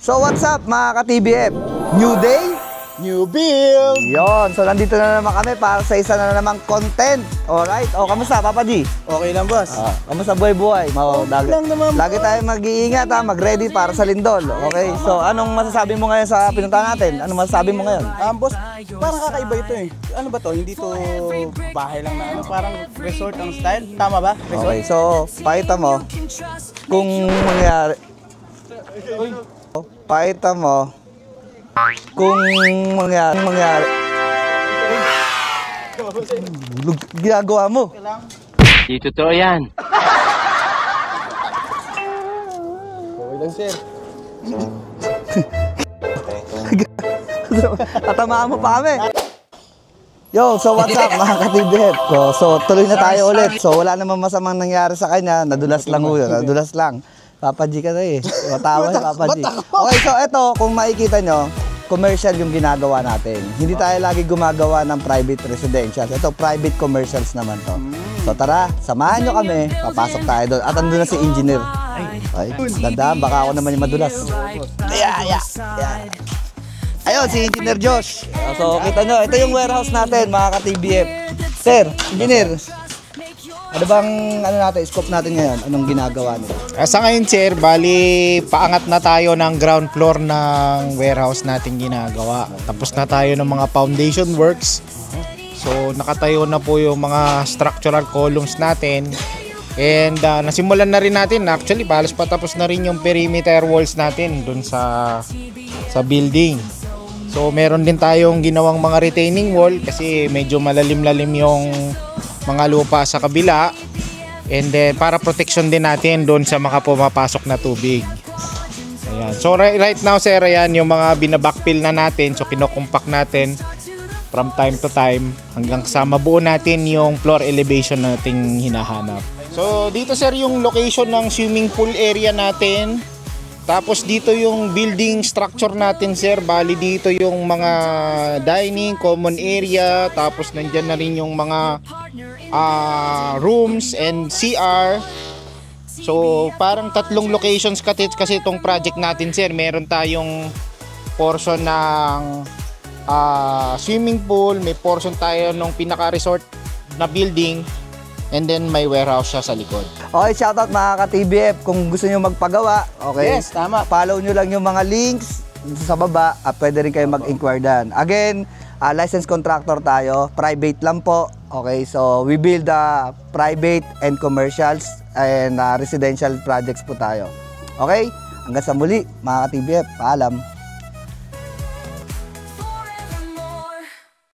So what's up mga ka-TBF? New day? New build! Yon, so nandito na naman kami para sa isa na namang content. Alright, kamusta Papa G? Okay lang, boss. Kamusta buhay-buhay? lang naman, Lagi tayo mag-iingat mag-ready para sa lindol. Okay, so anong masasabi mo ngayon sa pinuntahan natin? Anong masasabi mo ngayon? Boss, parang kakaiba ito eh. Ano ba to? Hindi to bahay lang na parang resort ang style. Tama ba? Resort? Okay, so pakita mo kung mangyari. Pakita mo kung mangyari. Ginagawa mo. Di totoo yan. Okay lang, sir. Tatamaan mo pa kami. Yo, so what's up mga ka-TBF? So tuloy na tayo ulit. So wala namang masamang nangyari sa kanya. Nadulas lang ulo. Nadulas lang. Papa G ka na eh. Matawa si Papa G. Okay, so eto, kung makikita nyo, commercial yung ginagawa natin. Hindi tayo lagi gumagawa ng private residential. Ito, private commercials naman to. So tara, samahan nyo kami. Papasok tayo doon. At andun na si engineer. Ay, ganda, baka ako naman yung madulas. Yeah. Ayun, si Engineer Josh. So kita nyo, ito yung warehouse natin mga ka-TBF. Sir, engineer, ano bang scope natin ngayon? Anong ginagawa nito? Sa ngayon, sir, bali paangat na tayo ng ground floor ng warehouse natin ginagawa. Tapos na tayo ng mga foundation works. So nakatayo na po yung mga structural columns natin. And nasimulan na rin natin, actually halos patapos na rin yung perimeter walls natin dun sa building. So meron din tayong ginawang mga retaining wall kasi medyo malalim-lalim yung mga lupa sa kabila. And then para protection din natin doon sa mga pumapasok na tubig. Ayan. So right now, sir, ayan yung mga binabackfill na natin. So kinokompact natin from time to time hanggang sa mabuo natin yung floor elevation nating hinahanap. So dito, sir, yung location ng swimming pool area natin. Tapos dito yung building structure natin, sir. Bali dito yung mga dining, common area. Tapos nandyan na rin yung mga rooms and CR. So parang tatlong locations kasi itong project natin, sir. Meron tayong portion ng swimming pool. May portion tayo ng pinaka-resort na building. And then may warehouse siya sa likod. Okay, shoutout mga ka-TBF. Kung gusto nyo magpagawa, okay? Yes, tama. Follow nyo lang yung mga links sa baba. Pwede rin kayo mag-inquire dyan. Again, licensed contractor tayo. Private lang po. Okay, so we build private and commercials and residential projects po tayo. Okay? Hanggang sa muli, mga ka-TBF. Paalam.